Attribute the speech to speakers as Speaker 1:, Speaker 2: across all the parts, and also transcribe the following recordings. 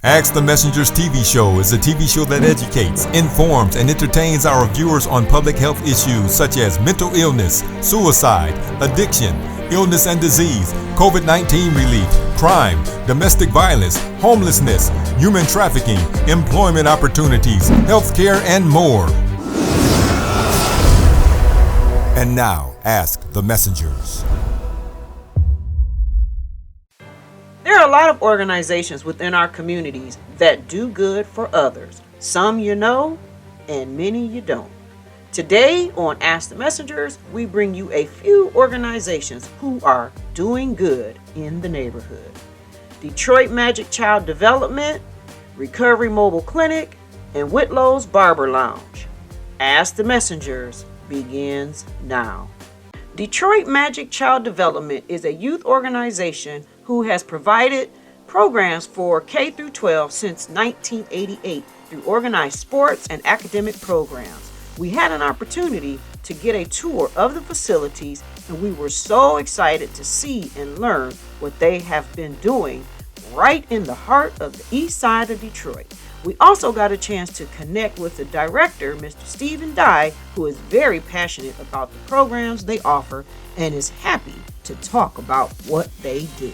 Speaker 1: Ask the Messenger's TV show is a TV show that educates, informs, and entertains our viewers on public health issues such as mental illness, suicide, addiction, illness and disease, COVID-19 relief, crime, domestic violence, homelessness, human trafficking, employment opportunities, healthcare, and more. And now, ask the Messengers.
Speaker 2: There are a lot of organizations within our communities that do good for others. Some you know, and many you don't. Today on Ask the Messengers, we bring you a few organizations who are doing good in the neighborhood. Detroit Magic Child Development, Recovery Mobile Clinic, and Whitlow's Barber Lounge. Ask the Messengers begins now. Detroit Magic Child Development is a youth organization who has provided programs for K through 12 since 1988 through organized sports and academic programs. We had an opportunity to get a tour of the facilities, and we were so excited to see and learn what they have been doing right in the heart of the east side of Detroit. We also got a chance to connect with the director, Mr. Stephen Dye, who is very passionate about the programs they offer and is happy to talk about what they do.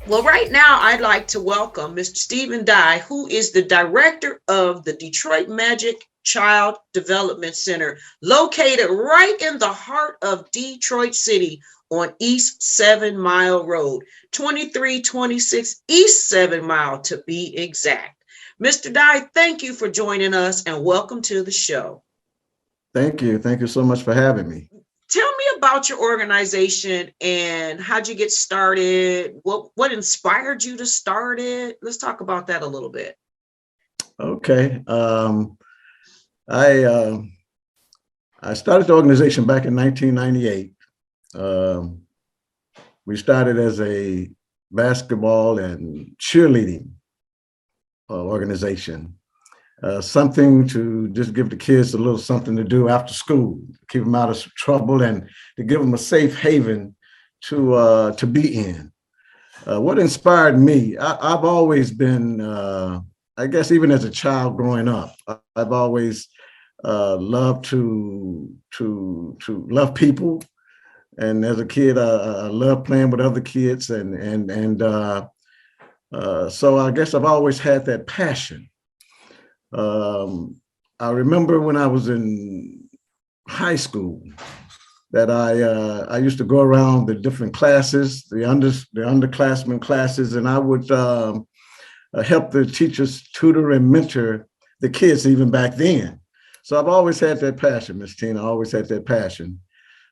Speaker 2: Well, right now, I'd like to welcome Mr. Stephen Dye, who is the director of the Detroit Magic Child Development Center, located right in the heart of Detroit City on East 7 Mile Road, 2326 East 7 Mile to be exact. Mr. Dye, thank you for joining us and welcome to the show.
Speaker 3: Thank you. Thank you so much for having me.
Speaker 2: Tell me about your organization and how'd you get started? What inspired you to start it? Let's talk about that a little bit.
Speaker 3: Okay. I started the organization back in 1998. We started as a basketball and cheerleading organization. Something to just give the kids a little something to do after school, keep them out of trouble, and to give them a safe haven to be in. What inspired me? I've always been, I guess, even as a child growing up, I've always loved to love people, and as a kid, I loved playing with other kids, and so I guess I've always had that passion. I remember when I was in high school that I used to go around the different classes, the underclassmen classes, and I would help the teachers tutor and mentor the kids even back then. So I've always had that passion, Miss Tina. I always had that passion.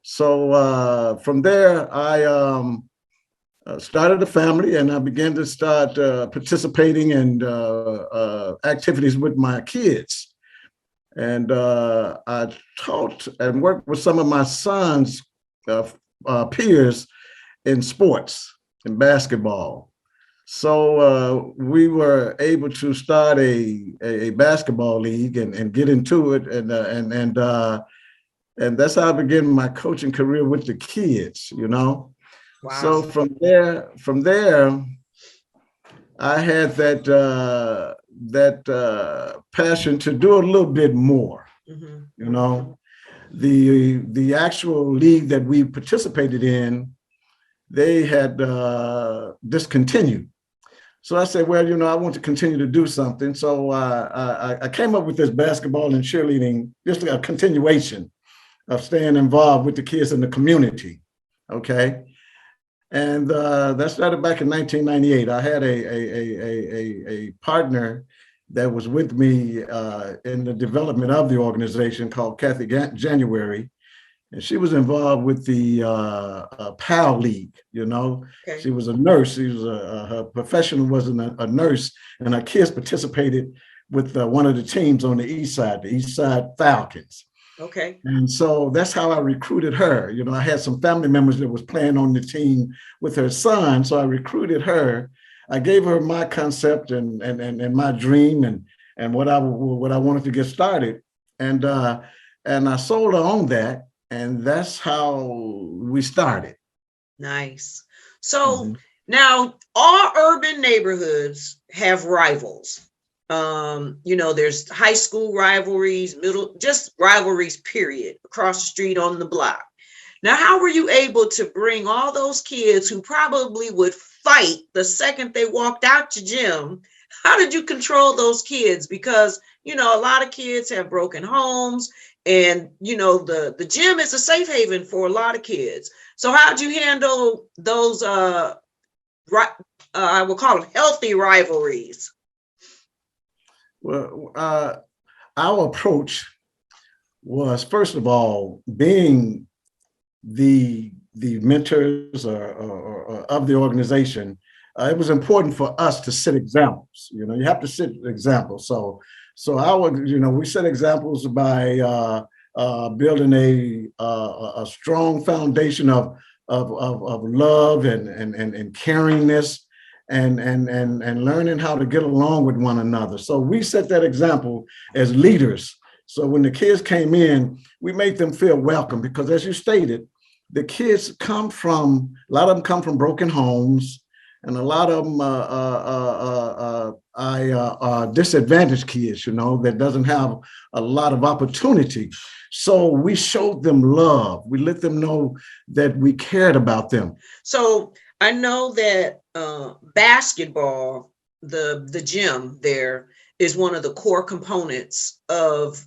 Speaker 3: So from there, I started a family, and I began to start participating in activities with my kids. And I taught and worked with some of my son's peers in sports, in basketball. So we were able to start a basketball league and get into it. And that's how I began my coaching career with the kids, you know. Wow. So from there, I had that passion to do a little bit more. Mm-hmm. You know, the actual league that we participated in, they had discontinued. So I said, well, you know, I want to continue to do something. So I came up with this basketball and cheerleading, just a continuation of staying involved with the kids in the community. Okay. And that started back in 1998. I had a partner that was with me in the development of the organization called Kathy January, and she was involved with the PAL League. You know, okay. She was a nurse. She was her profession was a nurse, and her kids participated with one of the teams on the East Side Falcons.
Speaker 2: Okay.
Speaker 3: And so that's how I recruited her. You know, I had some family members that was playing on the team with her son. So I recruited her. I gave her my concept and my dream and what I wanted to get started. And I sold her on that. And that's how we started.
Speaker 2: Nice. So Now, all urban neighborhoods have rivals. There's high school rivalries, just rivalries, period, across the street on the block. Now, how were you able to bring all those kids who probably would fight the second they walked out your gym? How did you control those kids? Because, a lot of kids have broken homes, and, the gym is a safe haven for a lot of kids. So how'd you handle those, I will call it healthy rivalries?
Speaker 3: Well, our approach was, first of all, being the mentors or of the organization. It was important for us to set examples. You have to set examples. So we set examples by building a strong foundation of love and caringness and learning how to get along with one another. So we set that example as leaders. So when the kids came in, we made them feel welcome because, as you stated, the kids a lot of them come from broken homes, and a lot of them are disadvantaged kids, that doesn't have a lot of opportunity. So we showed them love. We let them know that we cared about them.
Speaker 2: So I know that basketball, the gym there, is one of the core components of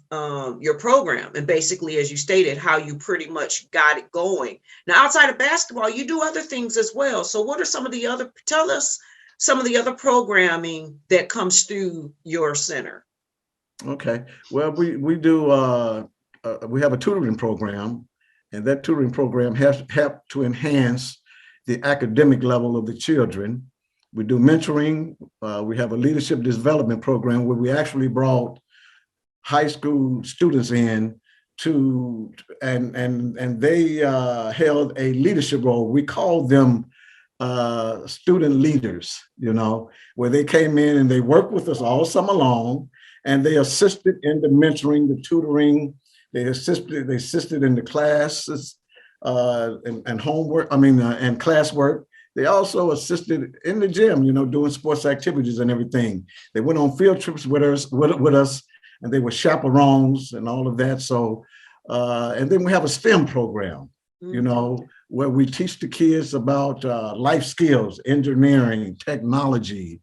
Speaker 2: your program. And basically, as you stated, how you pretty much got it going. Now, outside of basketball, you do other things as well. So what are tell us some of the other programming that comes through your center?
Speaker 3: Okay. Well, we do, we have a tutoring program, and that tutoring program has helped to enhance the academic level of the children. We do mentoring. We have a leadership development program where we actually brought high school students in and they held a leadership role. We called them student leaders, where they came in and they worked with us all summer long, and they assisted in the mentoring, the tutoring. They assisted in the classes and homework. And classwork. They also assisted in the gym, doing sports activities and everything. They went on field trips with us, and they were chaperones and all of that. So, and then we have a STEM program, where we teach the kids about life skills, engineering, technology,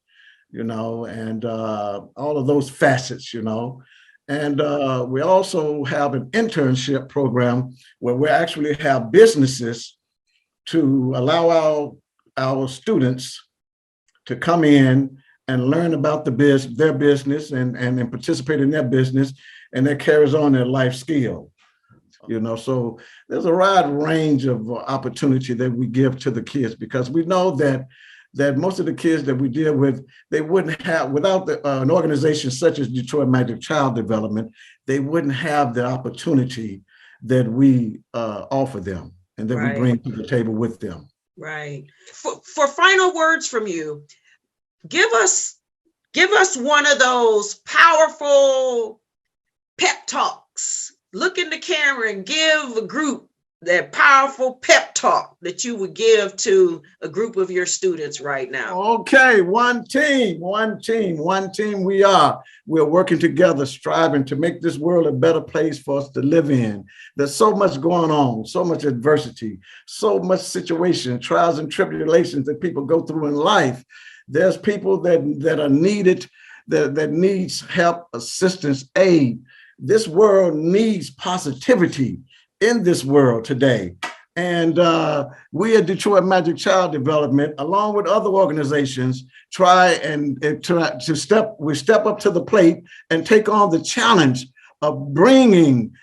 Speaker 3: and all of those facets, And we also have an internship program where we actually have businesses to allow our students to come in and learn about their business and participate in their business, and that carries on their life skill. So there's a wide range of opportunity that we give to the kids, because we know that most of the kids that we deal with, they wouldn't have, without an organization such as Detroit Magic Child Development, they wouldn't have the opportunity that we offer them and that we bring to the table with them.
Speaker 2: Right. For final words from you, give us one of those powerful pep talks. Look in the camera and give a group that powerful pep talk that you would give to a group of your students right now.
Speaker 3: Okay, one team. We're working together, striving to make this world a better place for us to live in. There's so much going on, so much adversity, so much situation, trials and tribulations that people go through in life. There's people that are needed, that needs help, assistance, aid. This world needs positivity in this world today. And we at Detroit Magic Child Development, along with other organizations, try to step up to the plate and take on the challenge of bringing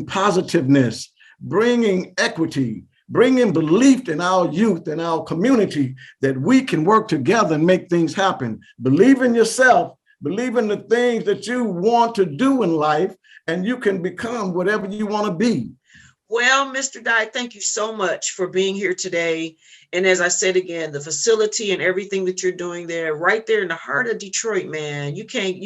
Speaker 3: positiveness, bringing equity, bringing belief in our youth and our community that we can work together and make things happen. Believe in yourself, believe in the things that you want to do in life, and you can become whatever you want to be.
Speaker 2: Well, Mr. Dye, thank you so much for being here today. And as I said again, the facility and everything that you're doing there, right there in the heart of Detroit, man, you can't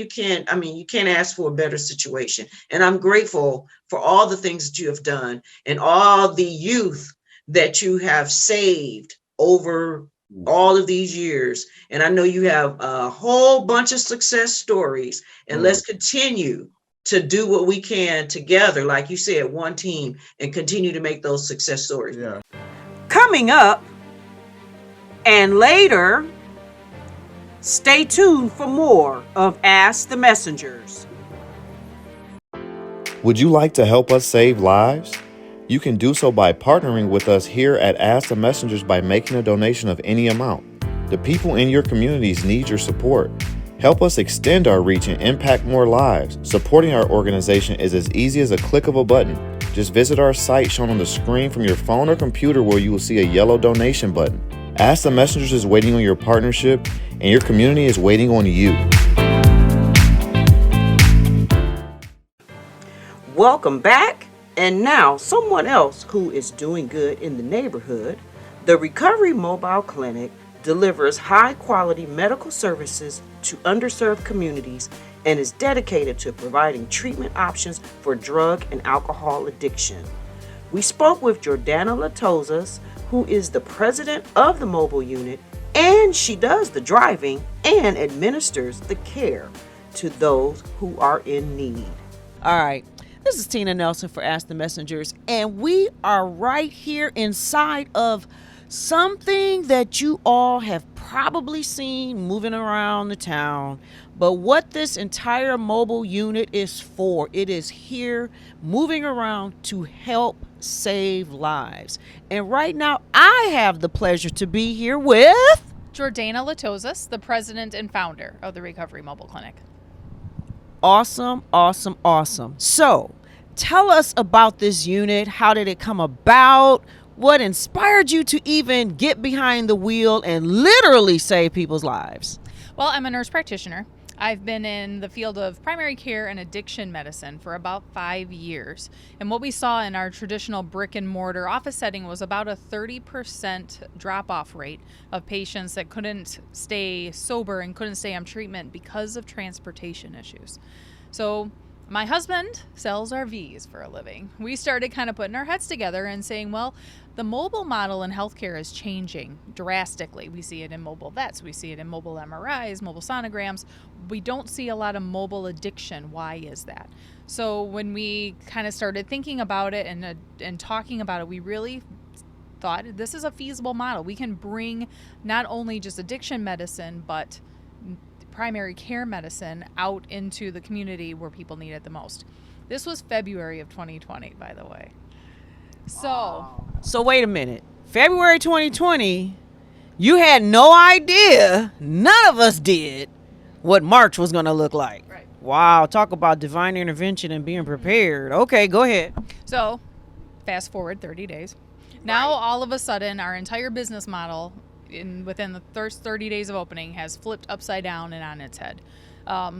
Speaker 2: ask for a better situation. And I'm grateful for all the things that you have done and all the youth that you have saved over all of these years. And I know you have a whole bunch of success stories, and let's continue to do what we can together, like you said, one team, and continue to make those success stories.
Speaker 3: Yeah.
Speaker 2: Coming up and later, stay tuned for more of Ask the Messengers.
Speaker 4: Would you like to help us save lives? You can do so by partnering with us here at Ask the Messengers by making a donation of any amount. The people in your communities need your support. Help us extend our reach and impact more lives. Supporting our organization is as easy as a click of a button. Just visit our site shown on the screen from your phone or computer where you will see a yellow donation button. Ask the Messengers is waiting on your partnership, and your community is waiting on you.
Speaker 2: Welcome back. And now, someone else who is doing good in the neighborhood. The Recovery Mobile Clinic delivers high-quality medical services to underserved communities and is dedicated to providing treatment options for drug and alcohol addiction. We spoke with Jordana Latozas, who is the president of the mobile unit, and she does the driving and administers the care to those who are in need. All right. This is Tina Nelson for Ask the Messengers, and we are right here inside of something that you all have probably seen moving around the town. But what this entire mobile unit is for, it is here moving around to help save lives. And right now, I have the pleasure to be here with
Speaker 5: Jordana Latozas, the president and founder of the Recovery Mobile Clinic.
Speaker 2: Awesome. So, tell us about this unit. How did it come about? What inspired you to even get behind the wheel and literally save people's lives?
Speaker 5: Well, I'm a nurse practitioner. I've been in the field of primary care and addiction medicine for about 5 years. And what we saw in our traditional brick and mortar office setting was about a 30% drop-off rate of patients that couldn't stay sober and couldn't stay on treatment because of transportation issues. So my husband sells RVs for a living. We started kind of putting our heads together and saying, well, the mobile model in healthcare is changing drastically. We see it in mobile vets. We see it in mobile MRIs, mobile sonograms. We don't see a lot of mobile addiction. Why is that? So when we kind of started thinking about it and talking about it, we really thought this is a feasible model. We can bring not only just addiction medicine, but primary care medicine out into the community where people need it the most. This was February of 2020, by the way. So
Speaker 2: wait a minute. February 2020, you had no idea, none of us did, what March was going to look like.
Speaker 5: Right.
Speaker 2: Wow, talk about divine intervention and being prepared. Okay, go ahead.
Speaker 5: So fast forward 30 days. Now, all of a sudden, our entire business model within the first 30 days of opening has flipped upside down and on its head.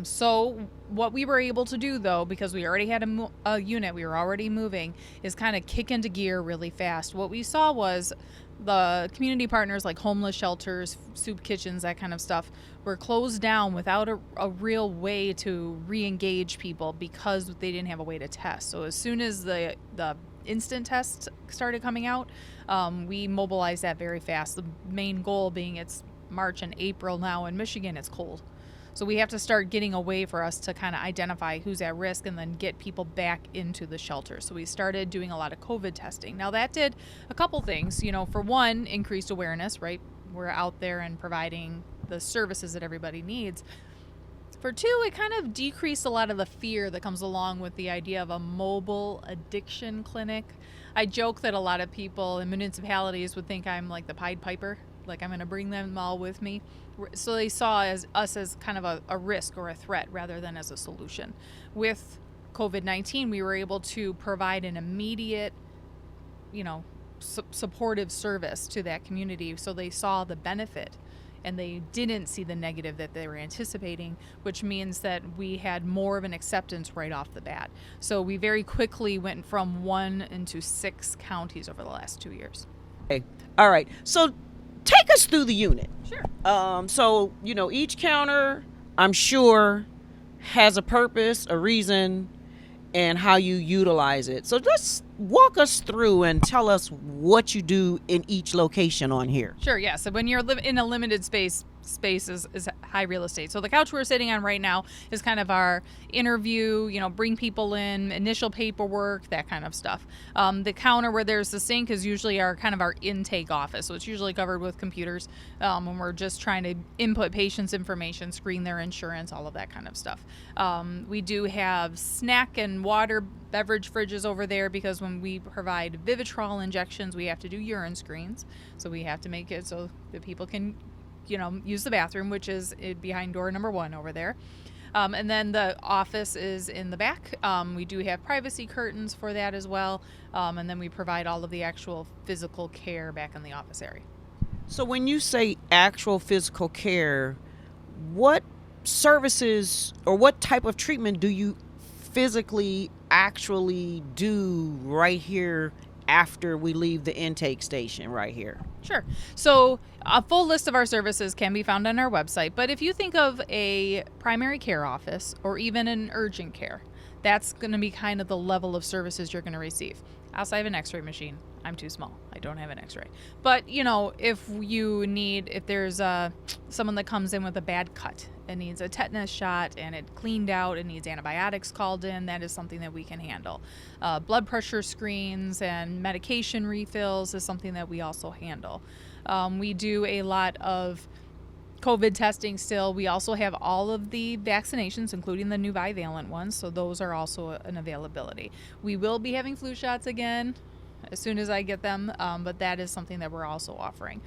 Speaker 5: So what we were able to do, though, because we already had a unit, we were already moving, is kind of kick into gear really fast. What we saw was the community partners like homeless shelters, soup kitchens, that kind of stuff, were closed down without a real way to re-engage people because they didn't have a way to test. So as soon as the instant tests started coming out, we mobilized that very fast. The main goal being it's March and April now in Michigan, it's cold. So we have to start getting a way for us to kind of identify who's at risk and then get people back into the shelter. So we started doing a lot of COVID testing. Now that did a couple things, for one, increased awareness, right? We're out there and providing the services that everybody needs. For two, it kind of decreased a lot of the fear that comes along with the idea of a mobile addiction clinic. I joke that a lot of people in municipalities would think I'm like the Pied Piper, like I'm going to bring them all with me. So they saw us as kind of a risk or a threat rather than as a solution. With COVID-19, we were able to provide an immediate, supportive service to that community. So they saw the benefit and they didn't see the negative that they were anticipating, which means that we had more of an acceptance right off the bat. So we very quickly went from 1 into 6 counties over the last 2 years.
Speaker 2: Okay. All right. So take us through the unit.
Speaker 5: Sure.
Speaker 2: So, each counter, I'm sure, has a purpose, a reason, and how you utilize it. So let's walk us through and tell us what you do in each location on here.
Speaker 5: Sure, yeah. So when you're in a limited space is high real estate. So the couch we're sitting on right now is kind of our interview, bring people in, initial paperwork, that kind of stuff. The counter where there's the sink is usually our intake office. So it's usually covered with computers when we're just trying to input patients' information, screen their insurance, all of that kind of stuff. We do have snack and water beverage fridges over there because when we provide Vivitrol injections, we have to do urine screens. So we have to make it so that people can use the bathroom, which is behind door number 1 over there. And then the office is in the back. We do have privacy curtains for that as well. And then we provide all of the actual physical care back in the office area.
Speaker 2: So when you say actual physical care, what services or what type of treatment do you physically actually do right here after we leave the intake station right here?
Speaker 5: Sure. So a full list of our services can be found on our website, but if you think of a primary care office or even an urgent care, that's going to be kind of the level of services you're going to receive. Also, I have an x-ray machine. I'm too small. I don't have an x-ray. But, if there's someone that comes in with a bad cut and needs a tetanus shot and it cleaned out and needs antibiotics called in, that is something that we can handle. Blood pressure screens and medication refills is something that we also handle. We do a lot of COVID testing still. We also have all of the vaccinations, including the new bivalent ones, so those are also an availability. We will be having flu shots again as soon as I get them, but that is something that we're also offering.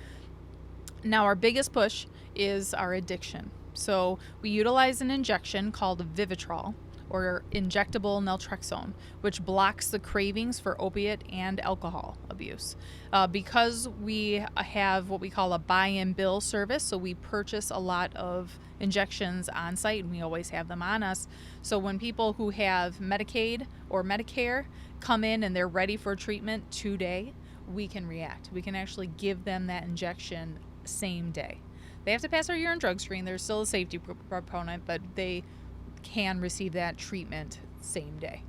Speaker 5: Now, our biggest push is our addiction. So we utilize an injection called Vivitrol, or injectable naltrexone, which blocks the cravings for opiate and alcohol abuse. Because we have what we call a buy and bill service, so we purchase a lot of injections on site and we always have them on us. So when people who have Medicaid or Medicare come in and they're ready for treatment today, we can react. We can actually give them that injection same day. They have to pass our urine drug screen. There's still a safety proponent, but they can receive that treatment same day.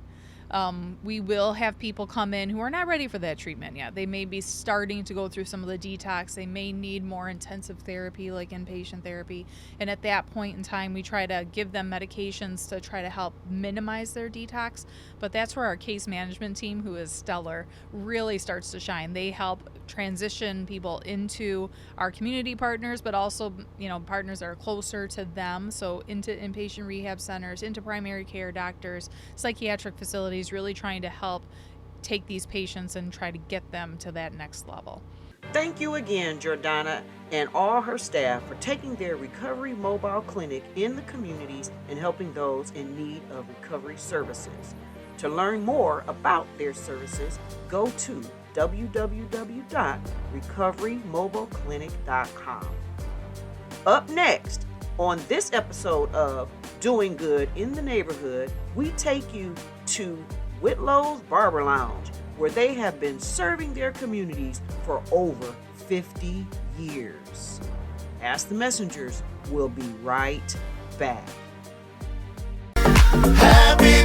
Speaker 5: We will have people come in who are not ready for that treatment yet. They may be starting to go through some of the detox. They may need more intensive therapy, like inpatient therapy. And at that point in time, we try to give them medications to try to help minimize their detox. But that's where our case management team, who is stellar, really starts to shine. They help transition people into our community partners, but also, partners that are closer to them. So into inpatient rehab centers, into primary care doctors, psychiatric facilities, really trying to help take these patients and try to get them to that next level.
Speaker 2: Thank you again, Jordana and all her staff for taking their recovery mobile clinic in the communities and helping those in need of recovery services. To learn more about their services, go to www.recoverymobileclinic.com. Up next, on this episode of Doing Good in the Neighborhood, we take you to Whitlow's Barber Lounge, where they have been serving their communities for over 50 years. Ask the Messengers will be right back.
Speaker 6: Happy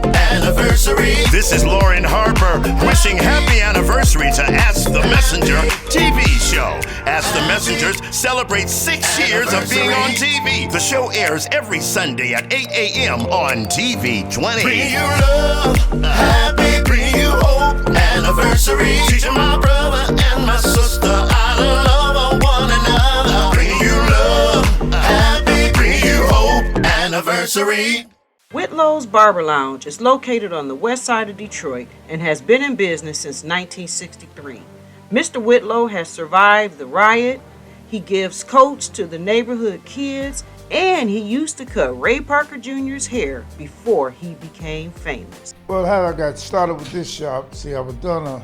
Speaker 6: anniversary. This is Lauren Harper wishing happy anniversary to Ask the Messenger TV show. Ask the Messengers celebrates 6 years of being on TV. The show airs every Sunday at 8 a.m. on TV 20. Bring you love, happy, bring you hope, anniversary. Teaching my brother and my sister how to love one another. Bring you love, happy, bring you hope, anniversary.
Speaker 2: Whitlow's Barber Lounge is located on the west side of Detroit and has been in business since 1963. Mr. Whitlow has survived the riot. He gives coats to the neighborhood kids, and he used to cut Ray Parker Jr.'s hair before he became famous.
Speaker 7: Well, how I got started with this shop, I was done a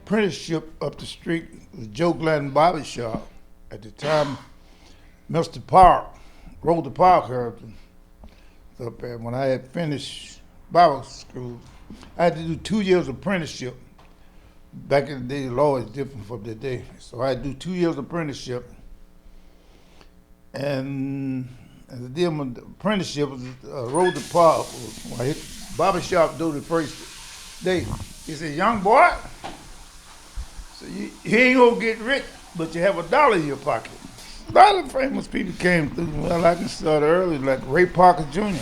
Speaker 7: apprenticeship up the street with Joe Gladden Barber Shop. At the time, Mr. Park, Rosa Parker, up there. When I had finished Bible school, I had to do 2 years apprenticeship. Back in the day, the law is different from today. So I had to do 2 years apprenticeship. And as I did my apprenticeship, Rosa Park, when I hit barber shop, do the first Dave, he said, young boy, so you ain't gonna get rich, but you have $1 in your pocket. A lot of famous people came through. Well, I can start early, like Ray Parker Jr.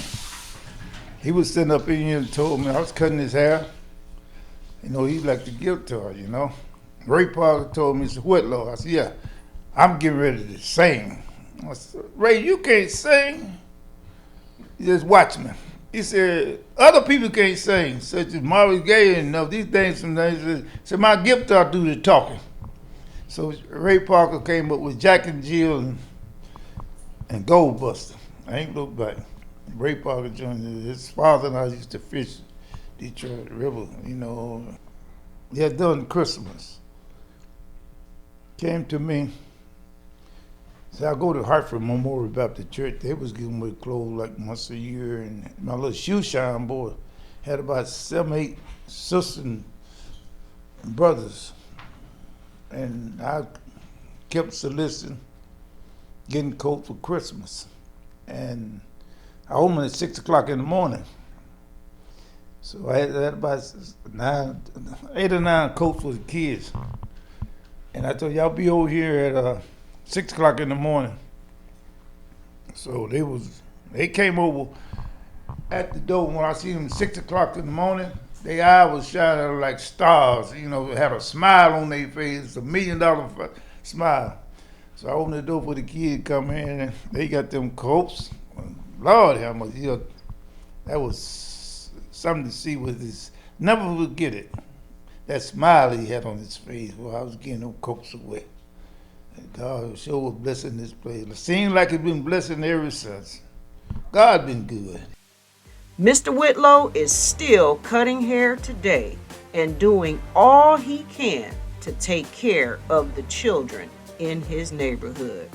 Speaker 7: He was sitting up in here and told me I was cutting his hair. You know, he's like the guitar, you know. Ray Parker told me, he said, Whitlow. I said, yeah, I'm getting ready to sing. I said, Ray, you can't sing. He just watch me. He said, other people can't sing, such as Marvin Gaye and these things. He said, my guitar do the talking. So Ray Parker came up with Jack and Jill and Goldbuster. I ain't look back. Ray Parker Jr., his father and I used to fish Detroit River, you know. They had done Christmas. Came to me, said, I go to Hartford Memorial Baptist Church. They was giving me clothes like once a year, and my little shoe shine boy had about 7, 8 sisters and brothers. And I kept soliciting, getting coats for Christmas. And I opened at 6 o'clock in the morning. So I had about 8 or 9 coats for the kids. And I told y'all be over here at 6 o'clock in the morning. So they came over at the door. When I see them 6 o'clock in the morning, their eye was shining like stars. You know, had a smile on their face, $1 million smile. So I opened the door for the kid to come in, and they got them coats. Lord have mercy, you know, that was something to see with his. Never forget it. That smile he had on his face while I was getting them coats away. And God sure was blessing this place. It seems like it's been blessing ever since. God been good.
Speaker 2: Mr. Whitlow is still cutting hair today and doing all he can to take care of the children in his neighborhood.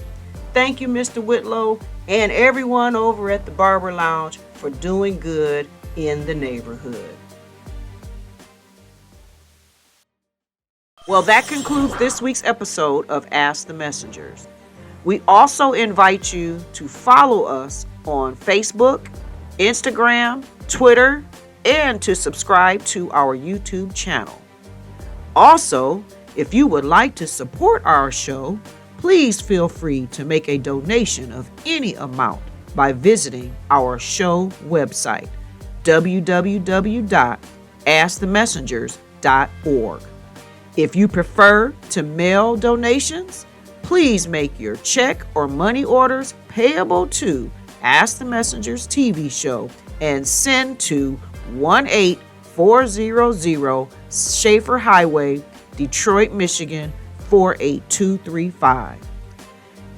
Speaker 2: Thank you, Mr. Whitlow, and everyone over at the Barber Lounge for doing good in the neighborhood. Well, that concludes this week's episode of Ask the Messengers. We also invite you to follow us on Facebook, Instagram, Twitter, and to subscribe to our YouTube channel. Also, if you would like to support our show, please feel free to make a donation of any amount by visiting our show website, www.askthemessengers.org. If you prefer to mail donations, please make your check or money orders payable to Ask the Messengers TV show and send to 18400 Schaefer Highway, Detroit, Michigan 48235.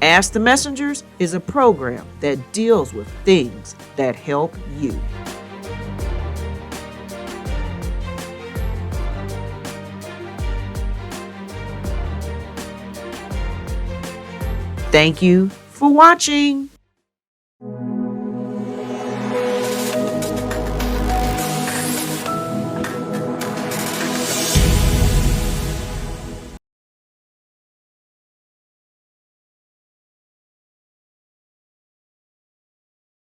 Speaker 2: Ask the Messengers is a program that deals with things that help you. Thank you for watching.